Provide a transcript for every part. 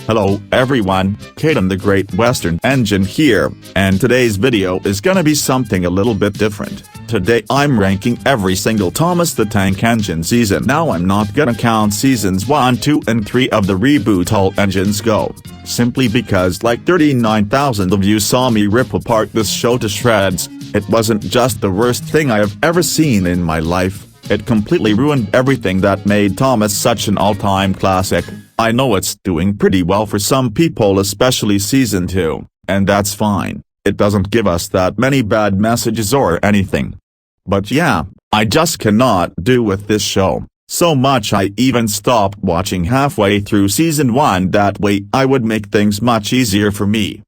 Hello everyone, Kaden the Great Western Engine here, and today's video is gonna be something a little bit different. Today I'm ranking every single Thomas the Tank Engine season. Now I'm not gonna count seasons 1, 2 and 3 of the reboot All Engines Go, simply because like 39,000 of you saw me rip apart this show to shreds. It wasn't just the worst thing I have ever seen in my life, it completely ruined everything that made Thomas such an all-time classic. I know it's doing pretty well for some people, especially season 2, and that's fine, it doesn't give us that many bad messages or anything. But yeah, I just cannot do with this show, so much I even stopped watching halfway through season 1, that way I would make things much easier for me.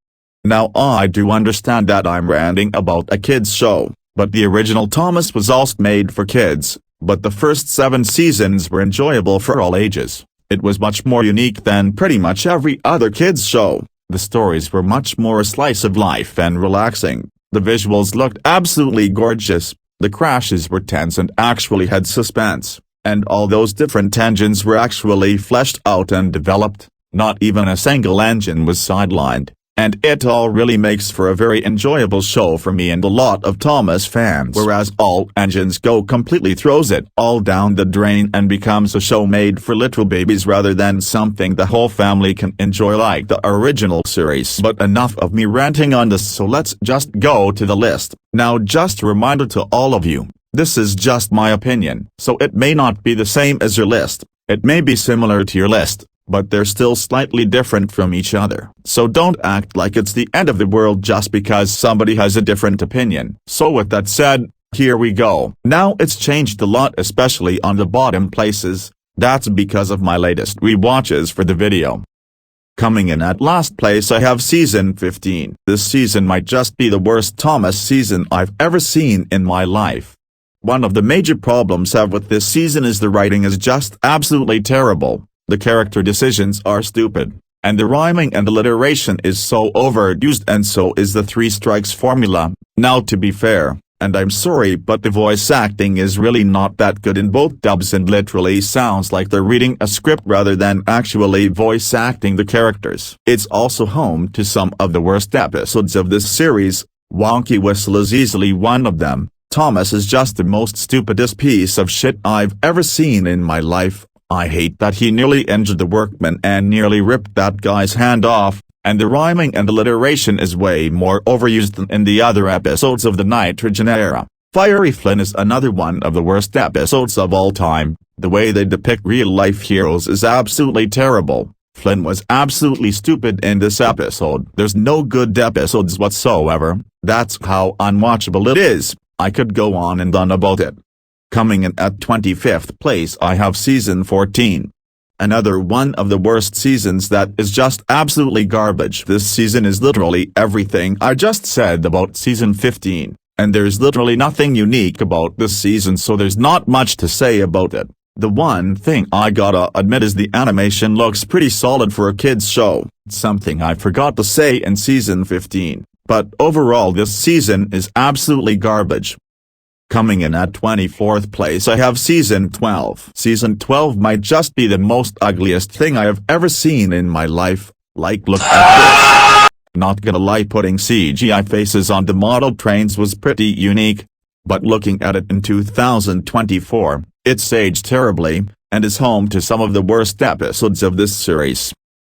Now I do understand that I'm ranting about a kids show, but the original Thomas was also made for kids, but the first 7 seasons were enjoyable for all ages. It was much more unique than pretty much every other kids show, the stories were much more a slice of life and relaxing, the visuals looked absolutely gorgeous, the crashes were tense and actually had suspense, and all those different engines were actually fleshed out and developed, not even a single engine was sidelined. And it all really makes for a very enjoyable show for me and a lot of Thomas fans. Whereas All Engines Go completely throws it all down the drain and becomes a show made for little babies rather than something the whole family can enjoy like the original series. But enough of me ranting on this, so let's just go to the list. Now just a reminder to all of you, this is just my opinion, so it may not be the same as your list, it may be similar to your list, but they're still slightly different from each other. So don't act like it's the end of the world just because somebody has a different opinion. So with that said, here we go. Now it's changed a lot, especially on the bottom places, that's because of my latest rewatches for the video. Coming in at last place I have season 15. This season might just be the worst Thomas season I've ever seen in my life. One of the major problems I have with this season is the writing is just absolutely terrible. The character decisions are stupid, and the rhyming and alliteration is so overused, and so is the 3 strikes formula. Now to be fair, and I'm sorry, but the voice acting is really not that good in both dubs and literally sounds like they're reading a script rather than actually voice acting the characters. It's also home to some of the worst episodes of this series. Wonky Whistle is easily one of them. Thomas is just the most stupidest piece of shit I've ever seen in my life. I hate that he nearly injured the workman and nearly ripped that guy's hand off, and the rhyming and alliteration is way more overused than in the other episodes of the Nitrogen era. Fiery Flynn is another one of the worst episodes of all time. The way they depict real-life heroes is absolutely terrible. Flynn was absolutely stupid in this episode. There's no good episodes whatsoever, that's how unwatchable it is. I could go on and on about it. Coming in at 25th place I have season 14. Another one of the worst seasons that is just absolutely garbage. This season is literally everything I just said about season 15, and there's literally nothing unique about this season, so there's not much to say about it. The one thing I gotta admit is the animation looks pretty solid for a kids show, something I forgot to say in season 15, but overall this season is absolutely garbage. Coming in at 24th place I have season 12. Season 12 might just be the most ugliest thing I have ever seen in my life, like look at this. Not gonna lie, putting CGI faces on the model trains was pretty unique, but looking at it in 2024, it's aged terribly, and is home to some of the worst episodes of this series.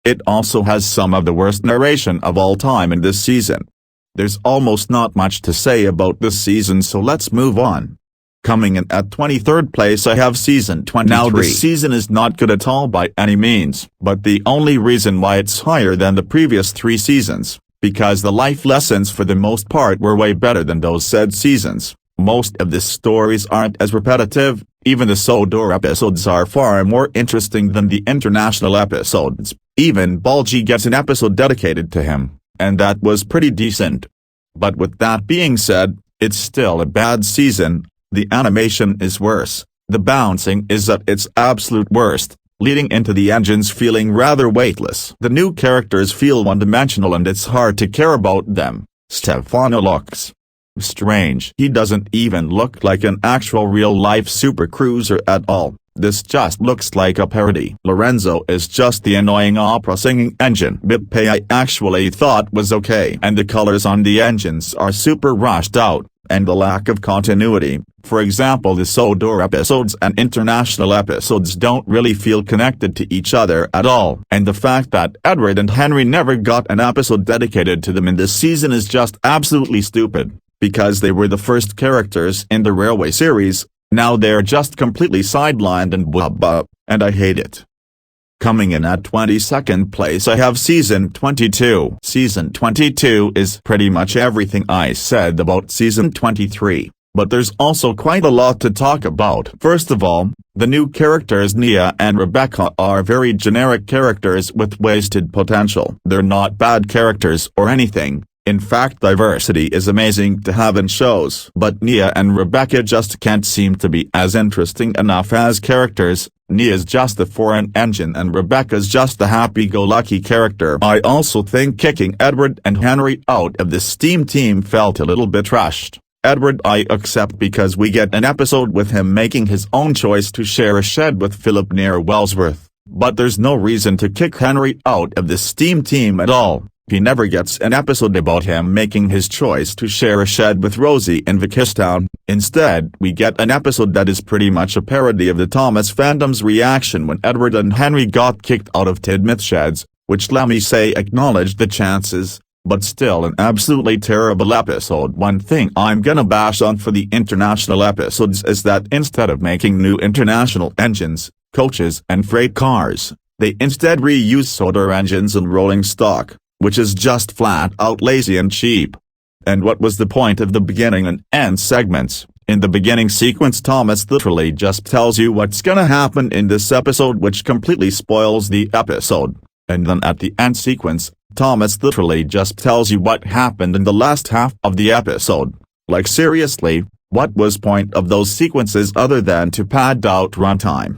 It also has some of the worst narration of all time in this season. There's almost not much to say about this season, so let's move on. Coming in at 23rd place I have season 23. Now this season is not good at all by any means, but the only reason why it's higher than the previous 3 seasons, because the life lessons for the most part were way better than those said seasons. Most of the stories aren't as repetitive, even the Sodor episodes are far more interesting than the international episodes. Even Bulgy gets an episode dedicated to him, and that was pretty decent. But with that being said, it's still a bad season. The animation is worse, the bouncing is at its absolute worst, leading into the engines feeling rather weightless. The new characters feel one-dimensional and it's hard to care about them. Stefano looks strange. He doesn't even look like an actual real-life super cruiser at all. This just looks like a parody. Lorenzo is just the annoying opera singing engine. Bippy I actually thought was okay. And the colors on the engines are super rushed out, and the lack of continuity. For example, the Sodor episodes and international episodes don't really feel connected to each other at all. And the fact that Edward and Henry never got an episode dedicated to them in this season is just absolutely stupid, because they were the first characters in the Railway series. Now they're just completely sidelined and blah blah, and I hate it. Coming in at 22nd place I have Season 22. Season 22 is pretty much everything I said about Season 23, but there's also quite a lot to talk about. First of all, the new characters Nia and Rebecca are very generic characters with wasted potential. They're not bad characters or anything. In fact, diversity is amazing to have in shows. But Nia and Rebecca just can't seem to be as interesting enough as characters. Nia's just the foreign engine and Rebecca's just the happy-go-lucky character. I also think kicking Edward and Henry out of the STEAM team felt a little bit rushed. Edward I accept because we get an episode with him making his own choice to share a shed with Philip near Wellsworth. But there's no reason to kick Henry out of the STEAM team at all. He never gets an episode about him making his choice to share a shed with Rosie in Vickistown. Instead, we get an episode that is pretty much a parody of the Thomas fandom's reaction when Edward and Henry got kicked out of Tidmouth sheds, which let me say acknowledged the chances, but still an absolutely terrible episode. One thing I'm gonna bash on for the international episodes is that instead of making new international engines, coaches and freight cars, they instead reuse Sodor engines and rolling stock, which is just flat out lazy and cheap. And what was the point of the beginning and end segments? In the beginning sequence Thomas literally just tells you what's gonna happen in this episode, which completely spoils the episode. And then at the end sequence, Thomas literally just tells you what happened in the last half of the episode. Like seriously, what was point of those sequences other than to pad out runtime?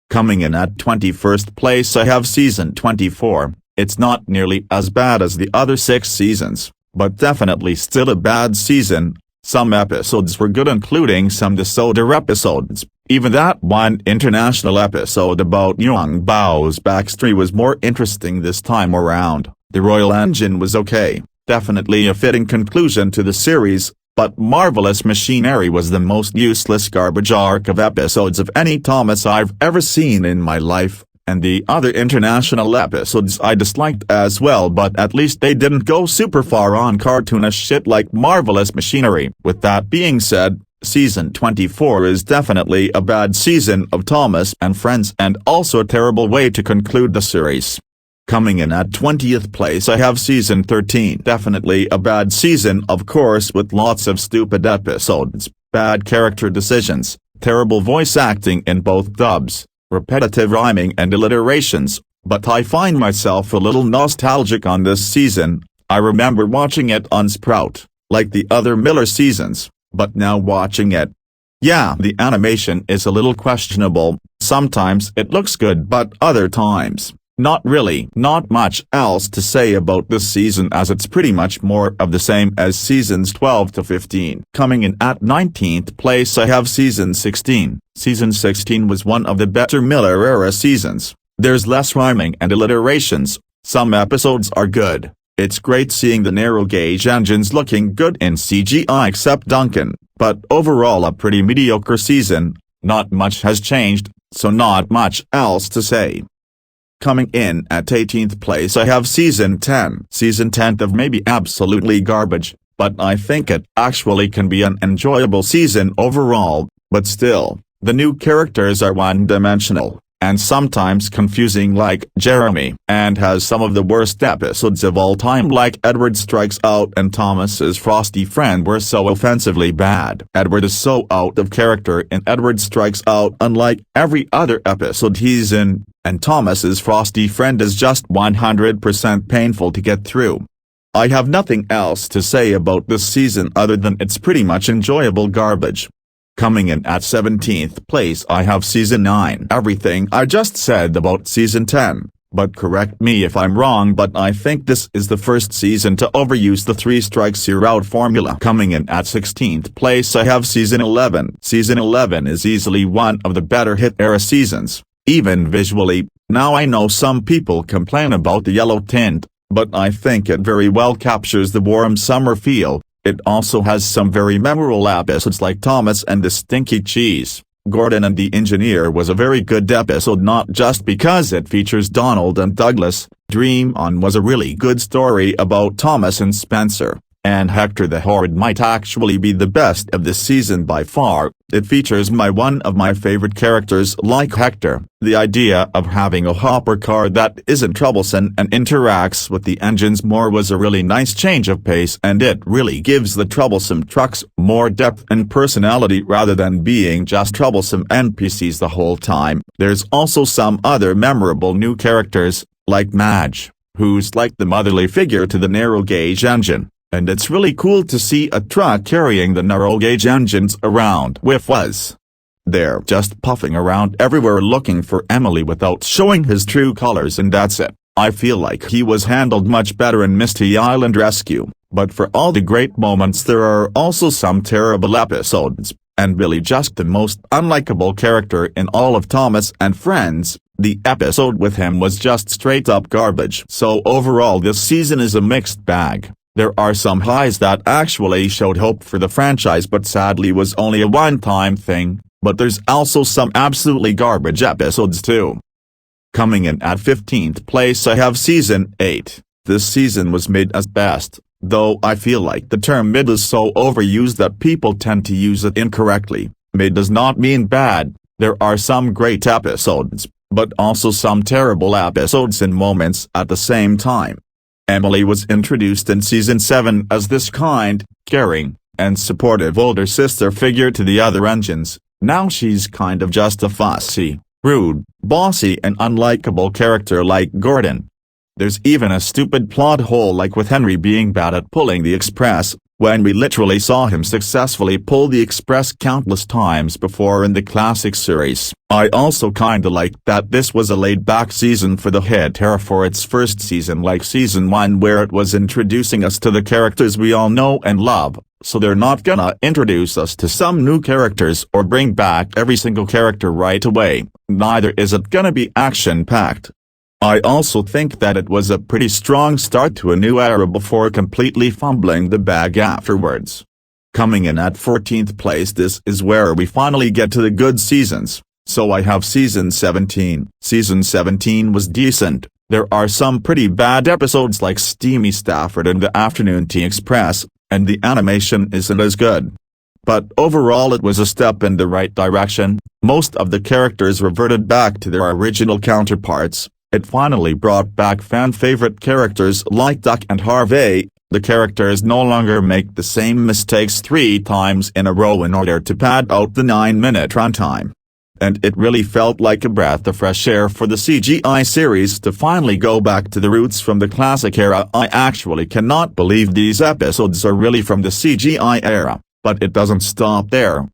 Coming in at 21st place I have Season 24. It's not nearly as bad as the other 6 seasons, but definitely still a bad season. Some episodes were good, including some the Sodor episodes. Even that one international episode about Young Bao's backstory was more interesting this time around. The Royal Engine was okay, definitely a fitting conclusion to the series, but Marvelous Machinery was the most useless garbage arc of episodes of any Thomas I've ever seen in my life. And the other international episodes I disliked as well, but at least they didn't go super far on cartoonish shit like Marvelous Machinery. With that being said, Season 24 is definitely a bad season of Thomas and Friends and also a terrible way to conclude the series. Coming in at 20th place I have Season 13. Definitely a bad season, of course, with lots of stupid episodes, bad character decisions, terrible voice acting in both dubs, repetitive rhyming and alliterations, but I find myself a little nostalgic on this season. I remember watching it on Sprout, like the other Miller seasons, but now watching it, yeah, the animation is a little questionable. Sometimes it looks good, but other times, not really. Not much else to say about this season, as it's pretty much more of the same as seasons 12 to 15. Coming in at 19th place I have Season 16. Season 16 was one of the better Miller-era seasons. There's less rhyming and alliterations. Some episodes are good. It's great seeing the narrow-gauge engines looking good in CGI except Duncan, but overall a pretty mediocre season. Not much has changed, so not much else to say. Coming in at 18th place I have Season 10. Season 10 of maybe absolutely garbage, but I think it actually can be an enjoyable season overall, but still, the new characters are one-dimensional, and sometimes confusing like Jeremy, and has some of the worst episodes of all time like Edward Strikes Out and Thomas's frosty friend were so offensively bad. Edward is so out of character in Edward Strikes Out unlike every other episode he's in, and Thomas's frosty friend is just 100% painful to get through. I have nothing else to say about this season other than it's pretty much enjoyable garbage. Coming in at 17th place I have Season 9. Everything I just said about Season 10, but correct me if I'm wrong, but I think this is the first season to overuse the 3 strikes you're out formula. Coming in at 16th place I have Season 11. Season 11 is easily one of the better hit-era seasons, even visually. Now I know some people complain about the yellow tint, but I think it very well captures the warm summer feel. It also has some very memorable episodes like Thomas and the Stinky Cheese. Gordon and the Engineer was a very good episode, not just because it features Donald and Douglas. Dream On was a really good story about Thomas and Spencer. And Hector the Horrid might actually be the best of this season by far. It features one of my favorite characters like Hector. The idea of having a hopper car that isn't troublesome and interacts with the engines more was a really nice change of pace, and it really gives the troublesome trucks more depth and personality rather than being just troublesome NPCs the whole time. There's also some other memorable new characters, like Madge, who's like the motherly figure to the narrow-gauge engine. And it's really cool to see a truck carrying the narrow-gauge engines around. Whiff was there just puffing around everywhere looking for Emily without showing his true colors, and that's it. I feel like he was handled much better in Misty Island Rescue, but for all the great moments there are also some terrible episodes, and Billy just the most unlikable character in all of Thomas and Friends. The episode with him was just straight up garbage. So overall this season is a mixed bag. There are some highs that actually showed hope for the franchise but sadly was only a one-time thing, but there's also some absolutely garbage episodes too. Coming in at 15th place I have Season 8. This season was mid as best, though I feel like the term mid is so overused that people tend to use it incorrectly. Mid does not mean bad. There are some great episodes, but also some terrible episodes and moments at the same time. Emily was introduced in Season 7 as this kind, caring, and supportive older sister figure to the other engines. Now she's kind of just a fussy, rude, bossy and unlikable character like Gordon. There's even a stupid plot hole like with Henry being bad at pulling the express, when we literally saw him successfully pull the express countless times before in the classic series. I also kinda liked that this was a laid-back season for the hit-era for its first season, like Season 1 where it was introducing us to the characters we all know and love, so they're not gonna introduce us to some new characters or bring back every single character right away. Neither is it gonna be action-packed. I also think that it was a pretty strong start to a new era before completely fumbling the bag afterwards. Coming in at 14th place this is where we finally get to the good seasons, so I have Season 17. Season 17 was decent. There are some pretty bad episodes like Steamy Stafford and the Afternoon Tea Express, and the animation isn't as good. But overall it was a step in the right direction. Most of the characters reverted back to their original counterparts. It finally brought back fan-favorite characters like Duck and Harvey. The characters no longer make the same mistakes 3 times in a row in order to pad out the 9-minute runtime. And it really felt like a breath of fresh air for the CGI series to finally go back to the roots from the classic era. I actually cannot believe these episodes are really from the CGI era, but it doesn't stop there.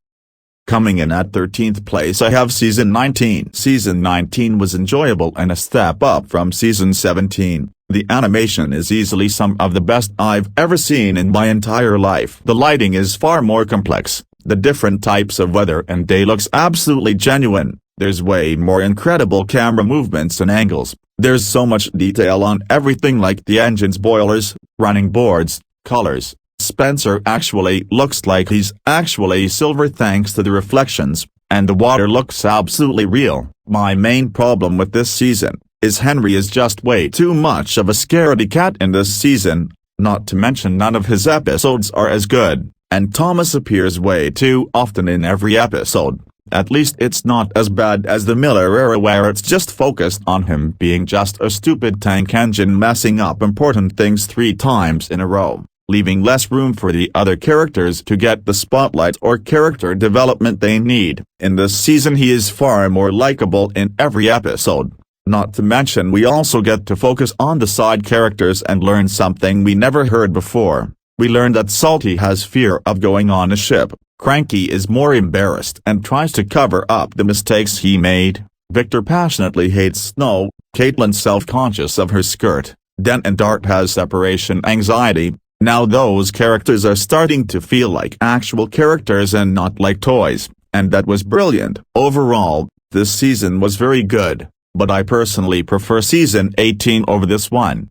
Coming in at 13th place I have Season 19. Season 19 was enjoyable and a step up from Season 17. The animation is easily some of the best I've ever seen in my entire life. The lighting is far more complex, the different types of weather and day looks absolutely genuine, there's way more incredible camera movements and angles, there's so much detail on everything like the engine's boilers, running boards, colors. Spencer actually looks like he's actually silver thanks to the reflections, and the water looks absolutely real. My main problem with this season is Henry is just way too much of a scaredy cat in this season, not to mention none of his episodes are as good, and Thomas appears way too often in every episode. At least it's not as bad as the Miller era where it's just focused on him being just a stupid tank engine messing up important things 3 times in a row, leaving less room for the other characters to get the spotlight or character development they need. In this season he is far more likable in every episode. Not to mention we also get to focus on the side characters and learn something we never heard before. We learn that Salty has fear of going on a ship, Cranky is more embarrassed and tries to cover up the mistakes he made, Victor passionately hates snow, Caitlyn's self-conscious of her skirt, Den and Dart has separation anxiety. Now those characters are starting to feel like actual characters and not like toys, and that was brilliant. Overall, this season was very good, but I personally prefer season 18 over this one.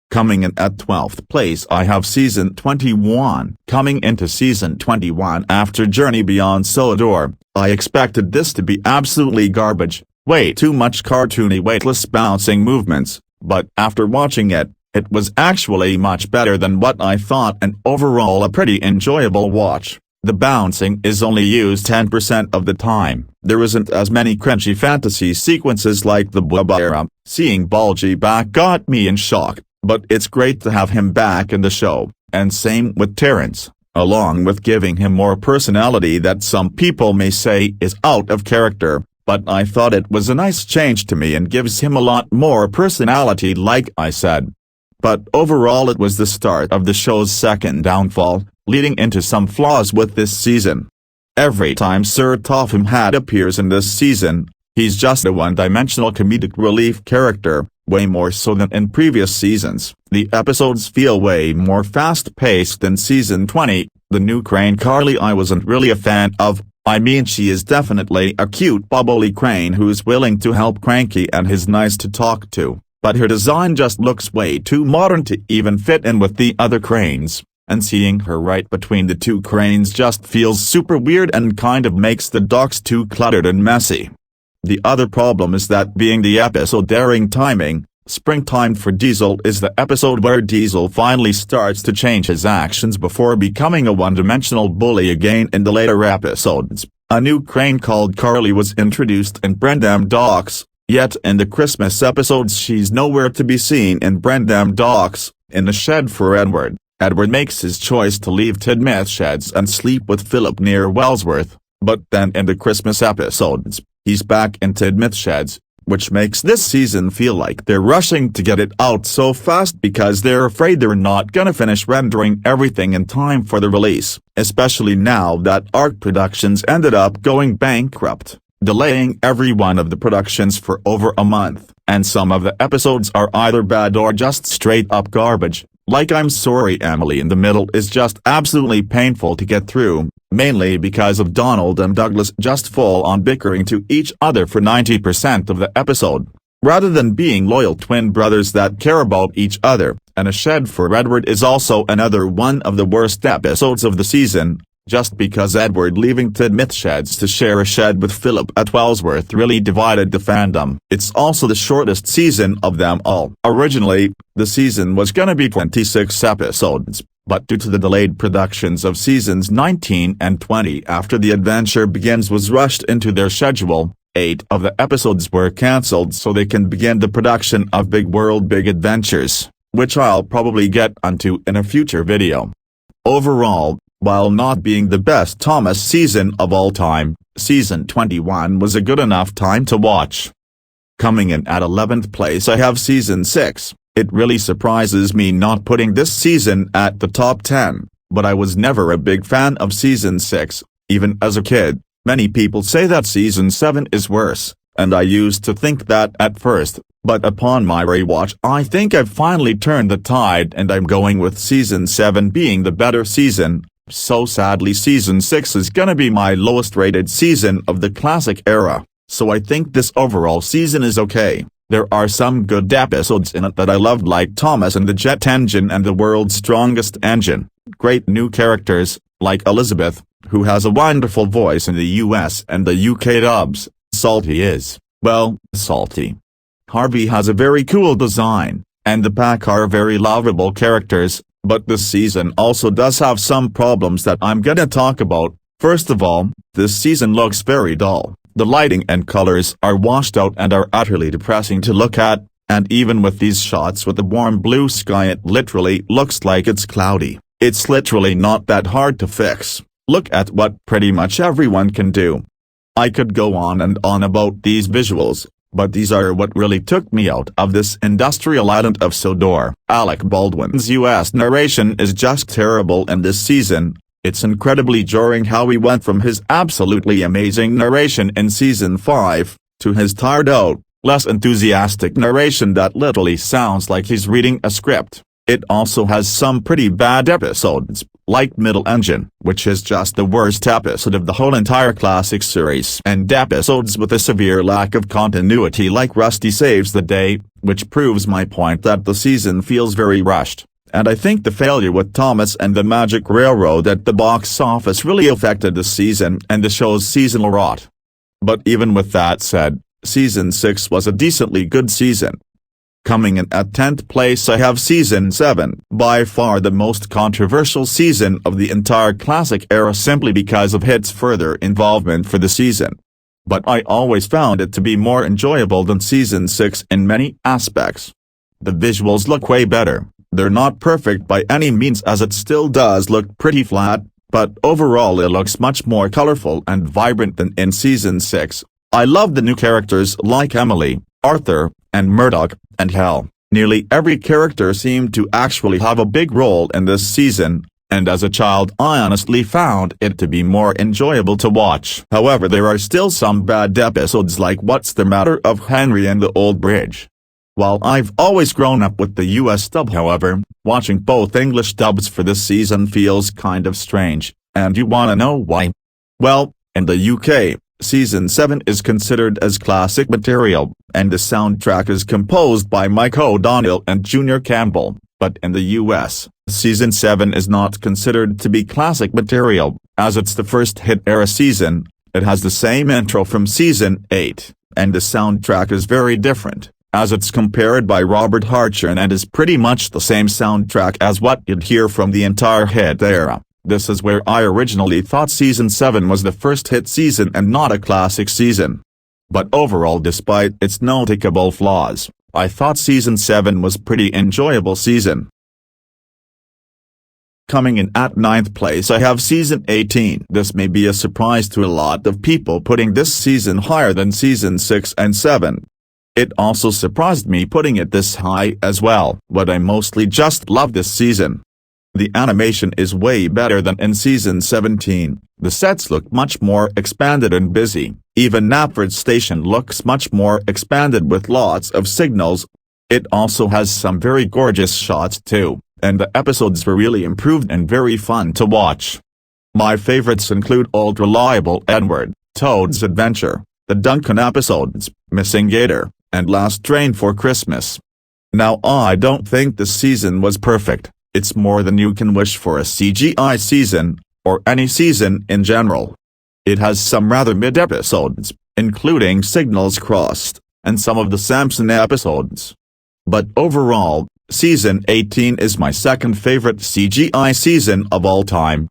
Coming in at 12th place I have season 21. Coming into season 21 after Journey Beyond Sodor, I expected this to be absolutely garbage, way too much cartoony weightless bouncing movements, but after watching it, it was actually much better than what I thought and overall a pretty enjoyable watch. The bouncing is only used 10% of the time. There isn't as many cringy fantasy sequences like the Bubba era. Seeing Bulgy back got me in shock, but it's great to have him back in the show, and same with Terrence, along with giving him more personality that some people may say is out of character, but I thought it was a nice change to me and gives him a lot more personality like I said. But overall it was the start of the show's second downfall, leading into some flaws with this season. Every time Sir Topham Hatt appears in this season, he's just a one-dimensional comedic relief character, way more so than in previous seasons. The episodes feel way more fast-paced than season 20, the new Crane Carly I wasn't really a fan of. I mean she is definitely a cute bubbly crane who's willing to help Cranky and is nice to talk to, but her design just looks way too modern to even fit in with the other cranes, and seeing her right between the two cranes just feels super weird and kind of makes the docks too cluttered and messy. The other problem is that being the episode daring timing, Springtime for Diesel is the episode where Diesel finally starts to change his actions before becoming a one-dimensional bully again in the later episodes. A new crane called Carly was introduced in Brendner docks, yet in the Christmas episodes she's nowhere to be seen in Brendner docks. In the shed for Edward, Edward makes his choice to leave Tidmouth sheds and sleep with Philip near Wellsworth, but then in the Christmas episodes, he's back in Tidmouth sheds, which makes this season feel like they're rushing to get it out so fast because they're afraid they're not gonna finish rendering everything in time for the release, especially now that ARC Productions ended up going bankrupt, delaying every one of the productions for over a month, and some of the episodes are either bad or just straight up garbage. Like I'm Sorry Emily in the Middle is just absolutely painful to get through, mainly because of Donald and Douglas just full on bickering to each other for 90% of the episode, rather than being loyal twin brothers that care about each other. And A Shed for Edward is also another one of the worst episodes of the season, just because Edward leaving Tidmouth sheds to share a shed with Philip at Wellsworth really divided the fandom. It's also the shortest season of them all. Originally, the season was gonna be 26 episodes, but due to the delayed productions of seasons 19 and 20 after The Adventure Begins was rushed into their schedule, 8 of the episodes were cancelled so they can begin the production of Big World Big Adventures, which I'll probably get onto in a future video. Overall, while not being the best Thomas season of all time, season 21 was a good enough time to watch. Coming in at 11th place I have season 6. It really surprises me not putting this season at the top 10, but I was never a big fan of season 6, even as a kid. Many people say that season 7 is worse, and I used to think that at first, but upon my rewatch I think I've finally turned the tide and I'm going with season 7 being the better season. So sadly season 6 is gonna be my lowest rated season of the classic era, so I think this overall season is okay. There are some good episodes in it that I loved like Thomas and the Jet Engine and the World's Strongest Engine, great new characters, like Elizabeth, who has a wonderful voice in the US and the UK dubs. Salty is, well, salty. Harvey has a very cool design, and the pack are very lovable characters, but this season also does have some problems that I'm gonna talk about. First of all, this season looks very dull. The lighting and colors are washed out and are utterly depressing to look at, and even with these shots with the warm blue sky it literally looks like it's cloudy. It's literally not that hard to fix. Look at what pretty much everyone can do. I could go on and on about these visuals, but these are what really took me out of this industrial island of Sodor. Alec Baldwin's US narration is just terrible in this season. It's incredibly jarring how he went from his absolutely amazing narration in season 5, to his tired out, less enthusiastic narration that literally sounds like he's reading a script. It also has some pretty bad episodes, like Middle Engine, which is just the worst episode of the whole entire classic series, and episodes with a severe lack of continuity like Rusty Saves the Day, which proves my point that the season feels very rushed. And I think the failure with Thomas and the Magic Railroad at the box office really affected the season and the show's seasonal rot. But even with that said, Season 6 was a decently good season. Coming in at 10th place I have Season 7, by far the most controversial season of the entire classic era simply because of Hit's further involvement for the season. But I always found it to be more enjoyable than Season 6 in many aspects. The visuals look way better. They're not perfect by any means as it still does look pretty flat, but overall it looks much more colorful and vibrant than in Season 6. I love the new characters like Emily, Arthur, and Murdoch, and hell, nearly every character seemed to actually have a big role in this season, and as a child I honestly found it to be more enjoyable to watch. However, there are still some bad episodes like What's the Matter of Henry and The Old Bridge. While I've always grown up with the US dub, however, watching both English dubs for this season feels kind of strange, and you wanna know why? Well, in the UK, Season 7 is considered as classic material, and the soundtrack is composed by Mike O'Donnell and Junior Campbell, but in the US, Season 7 is not considered to be classic material, as it's the first Hit-era season. It has the same intro from Season 8, and the soundtrack is very different, as it's compared by Robert Hartshorn and is pretty much the same soundtrack as what you'd hear from the entire Hit era. This is where I originally thought Season 7 was the first Hit season and not a classic season. But overall, despite its notable flaws, I thought Season 7 was pretty enjoyable season. Coming in at 9th place I have Season 18. This may be a surprise to a lot of people putting this season higher than Season 6 and 7. It also surprised me putting it this high as well, but I mostly just love this season. The animation is way better than in Season 17, the sets look much more expanded and busy, even Knapford Station looks much more expanded with lots of signals. It also has some very gorgeous shots too, and the episodes were really improved and very fun to watch. My favorites include Old Reliable Edward, Toad's Adventure, the Duncan episodes, Missing Gator, and Last Train for Christmas. Now I don't think this season was perfect. It's more than you can wish for a CGI season, or any season in general. It has some rather mid-episodes, including Signals Crossed, and some of the Samson episodes. But overall, Season 18 is my second favorite CGI season of all time.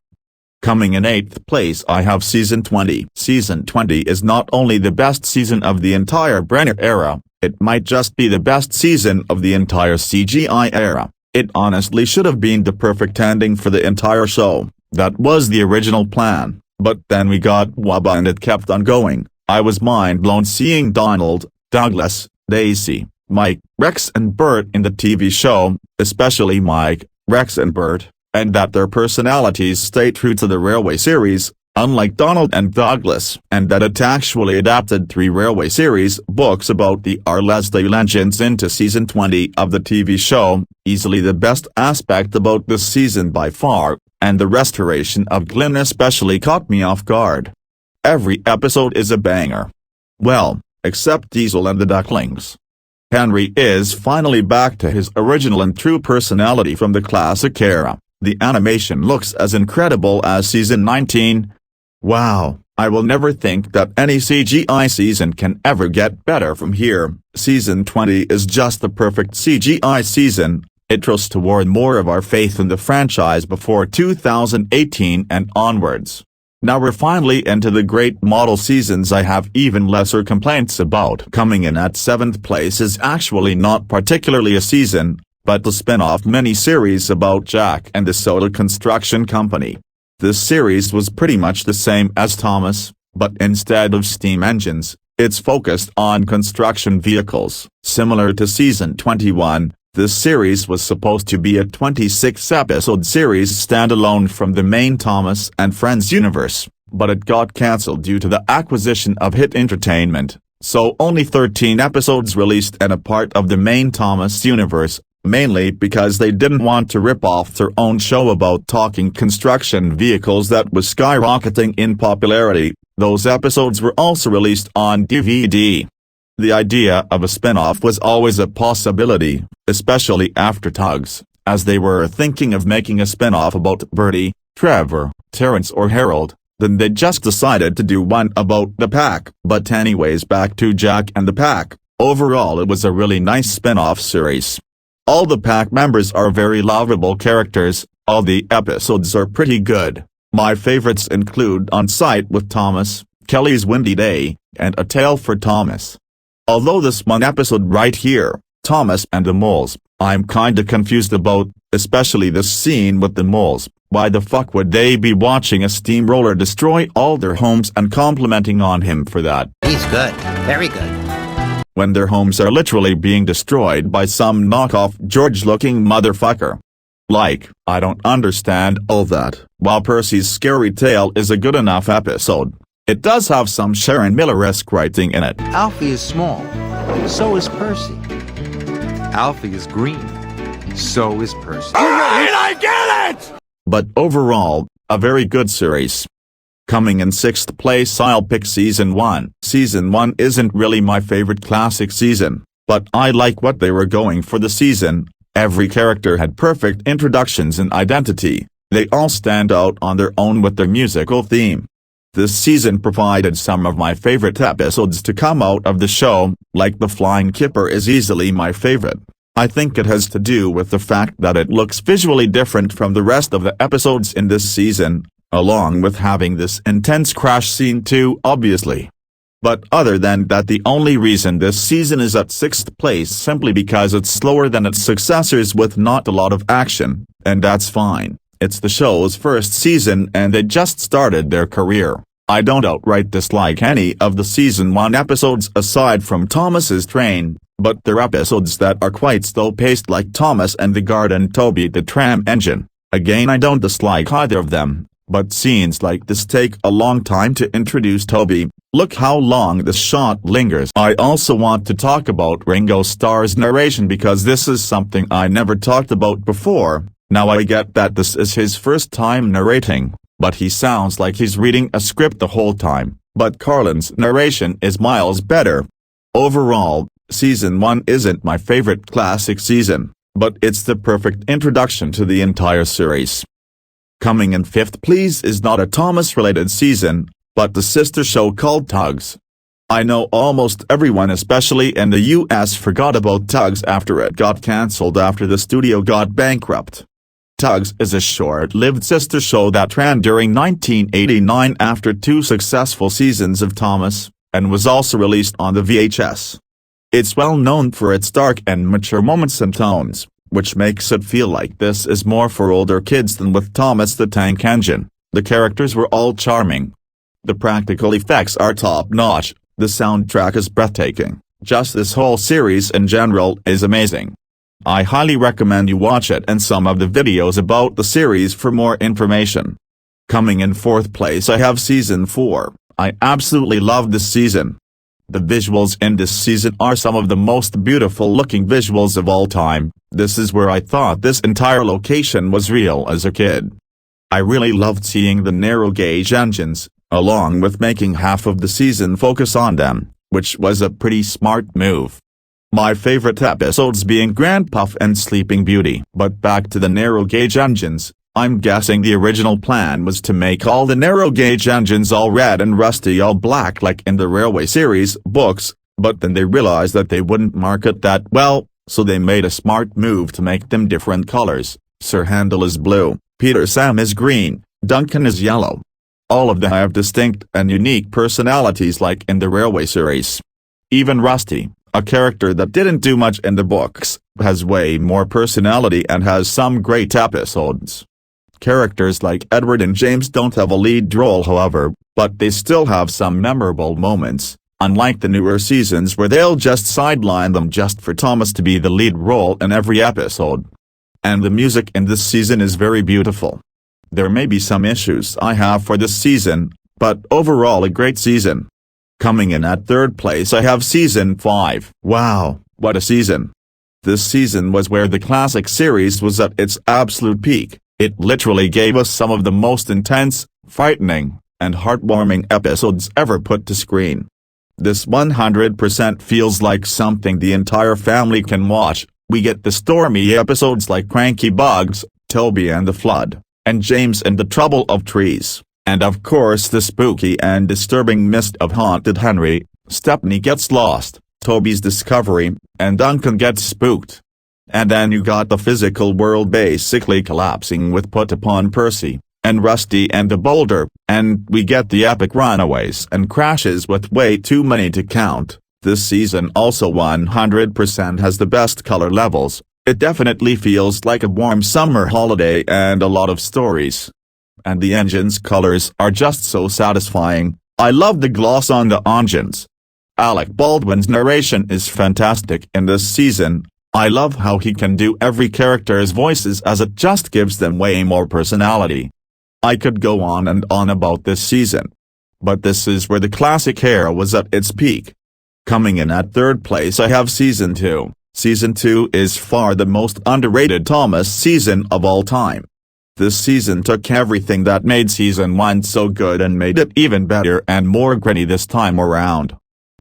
Coming in 8th place I have Season 20. Season 20 is not only the best season of the entire Brendner era, it might just be the best season of the entire CGI era. It honestly should have been the perfect ending for the entire show. That was the original plan, but then we got Wabba and it kept on going. I was mind blown seeing Donald, Douglas, Daisy, Mike, Rex and Bert in the TV show, especially Mike, Rex and Bert, and that their personalities stay true to the Railway series, unlike Donald and Douglas, and that it actually adapted 3 Railway series books about the Leslie legends into Season 20 of the TV show, easily the best aspect about this season by far, and the restoration of Glyn especially caught me off guard. Every episode is a banger. Well, except Diesel and the Ducklings. Henry is finally back to his original and true personality from the classic era. The animation looks as incredible as Season 19. Wow, I will never think that any CGI season can ever get better from here. Season 20 is just the perfect CGI season. It trusts toward more of our faith in the franchise before 2018 and onwards. Now we're finally into the great model seasons I have even lesser complaints about. Coming in at 7th place is actually not particularly a season, but the spin-off mini-series about Jack and the Soda Construction Company. This series was pretty much the same as Thomas, but instead of steam engines, it's focused on construction vehicles. Similar to Season 21, this series was supposed to be a 26-episode series standalone from the main Thomas and Friends universe, but it got cancelled due to the acquisition of Hit Entertainment. so only 13 episodes released and a part of the main Thomas universe, mainly because they didn't want to rip off their own show about talking construction vehicles that was skyrocketing in popularity. Those episodes were also released on DVD. The idea of a spin-off was always a possibility, especially after Tugs, as they were thinking of making a spin-off about Bertie, Trevor, Terrence or Harold. Then they just decided to do one about the pack. But anyways, back to Jack and the pack. Overall it was a really nice spin-off series. All the pack members are very lovable characters, all the episodes are pretty good. My favorites include On Site with Thomas, Kelly's Windy Day, and A Tale for Thomas. Although this one episode right here, Thomas and the Moles, I'm kinda confused about, especially this scene with the moles. Why the fuck would they be watching a steamroller destroy all their homes and complimenting on him for that? He's good. Very good. When their homes are literally being destroyed by some knockoff George-looking motherfucker. Like, I don't understand all that. While Percy's scary tale is a good enough episode, it does have some Sharon Miller-esque writing in it. Alfie is small. So is Percy. Alfie is green. So is Percy. Alright, I get it! But overall, a very good series. Coming in 6th place, I'll pick Season 1. Season 1 isn't really my favorite classic season, but I like what they were going for the season. Every character had perfect introductions and identity. They all stand out on their own with their musical theme. This season provided some of my favorite episodes to come out of the show, like The Flying Kipper is easily my favorite. I think it has to do with the fact that it looks visually different from the rest of the episodes in this season, along with having this intense crash scene too, obviously. But other than that, the only reason this season is at 6th place simply because it's slower than its successors with not a lot of action, and that's fine. It's the show's first season and they just started their career. I don't outright dislike any of the Season 1 episodes aside from Thomas's Train, but they're episodes that are quite slow-paced like Thomas and the Guard and Toby the Tram Engine. Again, I don't dislike either of them, but scenes like this take a long time to introduce Toby. Look how long this shot lingers. I also want to talk about Ringo Starr's narration because this is something I never talked about before. Now I get that this is his first time narrating, but he sounds like he's reading a script the whole time. But Carlin's narration is miles better. Overall, Season 1 isn't my favorite classic season, but it's the perfect introduction to the entire series. Coming in 5th place is not a Thomas-related season, but the sister show called Tugs. I know almost everyone especially in the US forgot about Tugs after it got cancelled after the studio got bankrupt. Tugs is a short-lived sister show that ran during 1989 after 2 successful seasons of Thomas, and was also released on the VHS. It's well known for its dark and mature moments and tones, which makes it feel like this is more for older kids than with Thomas the Tank Engine. The characters were all charming. The practical effects are top-notch, the soundtrack is breathtaking, just this whole series in general is amazing. I highly recommend you watch it and some of the videos about the series for more information. Coming in 4th place I have Season 4, I absolutely love this season. The visuals in this season are some of the most beautiful looking visuals of all time. This is where I thought this entire location was real as a kid. I really loved seeing the narrow gauge engines, along with making half of the season focus on them, which was a pretty smart move. My favorite episodes being Grand Puff and Sleeping Beauty. But back to the narrow gauge engines, I'm guessing the original plan was to make all the narrow gauge engines all red and Rusty all black like in the Railway series books, but then they realized that they wouldn't market that well, so they made a smart move to make them different colors. Sir Handel is blue, Peter Sam is green, Duncan is yellow. All of them have distinct and unique personalities like in the Railway series. Even Rusty, a character that didn't do much in the books, has way more personality and has some great episodes. Characters like Edward and James don't have a lead role however, but they still have some memorable moments, unlike the newer seasons where they'll just sideline them just for Thomas to be the lead role in every episode. And the music in this season is very beautiful. There may be some issues I have for this season, but overall a great season. Coming in at third place I have Season 5. Wow, what a season. This season was where the classic series was at its absolute peak. It literally gave us some of the most intense, frightening, and heartwarming episodes ever put to screen. This 100% feels like something the entire family can watch. We get the stormy episodes like Cranky Bugs, Toby and the Flood, and James and the Trouble of Trees, and of course the spooky and disturbing Mist of Haunted Henry, Stepney Gets Lost, Toby's Discovery, and Duncan Gets Spooked. And then you got the physical world basically collapsing with Put Upon Percy, and Rusty and the Boulder, and we get the epic runaways and crashes with way too many to count. This season also 100% has the best color levels. It definitely feels like a warm summer holiday and a lot of stories. And the engine's colors are just so satisfying. I love the gloss on the engines. Alec Baldwin's narration is fantastic in this season. I love how he can do every character's voices as it just gives them way more personality. I could go on and on about this season. But this is where the classic era was at its peak. Coming in at third place I have Season 2. Season 2 is far the most underrated Thomas season of all time. This season took everything that made Season 1 so good and made it even better and more gritty this time around.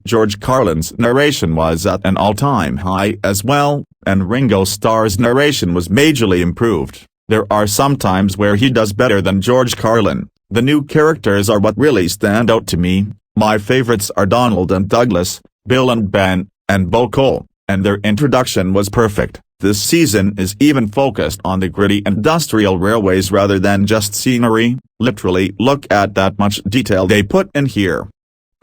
George Carlin's narration was at an all-time high as well, and Ringo Starr's narration was majorly improved. There are some times where he does better than George Carlin. The new characters are what really stand out to me. My favorites are Donald and Douglas, Bill and Ben, and Bo Cole, and their introduction was perfect. This season is even focused on the gritty industrial railways rather than just scenery. Literally look at that much detail they put in here.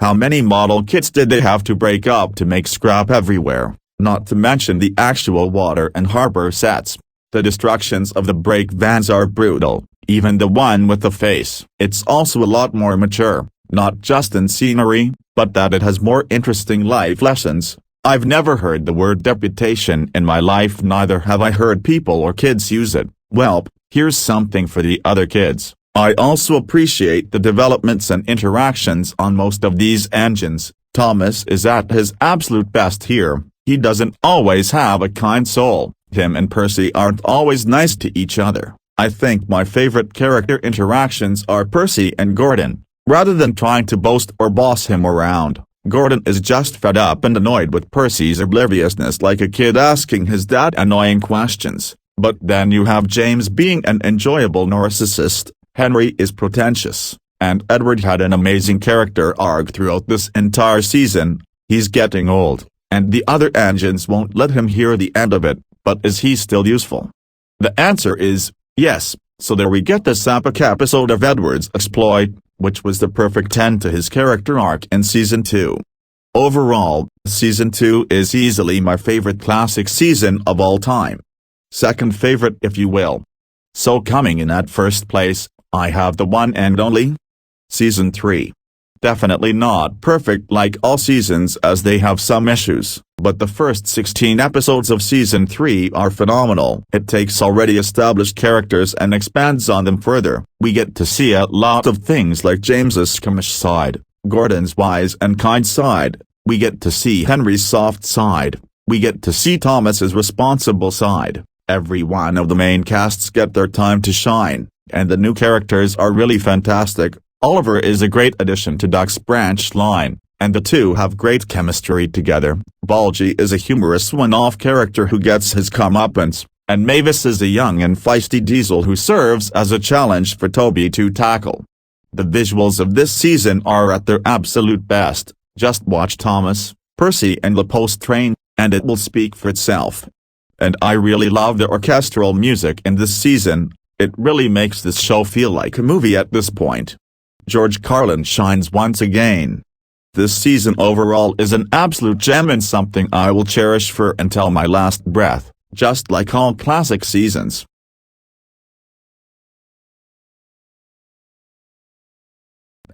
How many model kits did they have to break up to make scrap everywhere, not to mention the actual water and harbor sets. The destructions of the brake vans are brutal, even the one with the face. It's also a lot more mature, not just in scenery, but that it has more interesting life lessons. I've never heard the word deputation in my life, neither have I heard people or kids use it. Well, here's something for the other kids. I also appreciate the developments and interactions on most of these engines. Thomas is at his absolute best here. He doesn't always have a kind soul. Him and Percy aren't always nice to each other. I think my favorite character interactions are Percy and Gordon. Rather than trying to boast or boss him around, Gordon is just fed up and annoyed with Percy's obliviousness, like a kid asking his dad annoying questions. But then you have James being an enjoyable narcissist, Henry is pretentious, and Edward had an amazing character arc throughout this entire season. He's getting old, and the other engines won't let him hear the end of it, but is he still useful? The answer is, yes, so there we get this epic episode of Edward's exploit, which was the perfect end to his character arc in Season 2. Overall, Season 2 is easily my favorite classic season of all time. Second favorite if you will. So coming in at first place, I have the one and only Season 3. Definitely not perfect like all seasons as they have some issues, but the first 16 episodes of Season 3 are phenomenal. It takes already established characters and expands on them further. We get to see a lot of things like James's skirmish side, Gordon's wise and kind side. We get to see Henry's soft side. We get to see Thomas's responsible side. Every one of the main casts get their time to shine, and the new characters are really fantastic. Oliver is a great addition to Duck's branch line, and the two have great chemistry together. Bulgy is a humorous one-off character who gets his comeuppance, and Mavis is a young and feisty Diesel who serves as a challenge for Toby to tackle. The visuals of this season are at their absolute best. Just watch Thomas, Percy and the post-train, and it will speak for itself. And I really love the orchestral music in this season. It really makes this show feel like a movie at this point. George Carlin shines once again. This season overall is an absolute gem and something I will cherish for until my last breath, just like all classic seasons.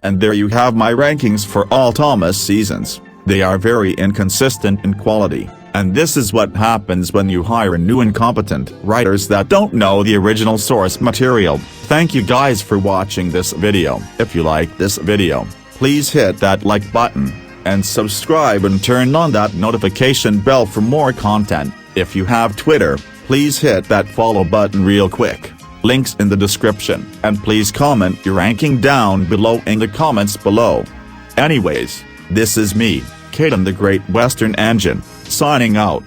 And there you have my rankings for all Thomas seasons. They are very inconsistent in quality, and this is what happens when you hire new incompetent writers that don't know the original source material. Thank you guys for watching this video. If you like this video, please hit that like button. and subscribe and turn on that notification bell for more content. If you have Twitter, please hit that follow button real quick. Links in the description, and please comment your ranking down below in the comments below. Anyways, this is me, Caden the Great Western Engine, signing out.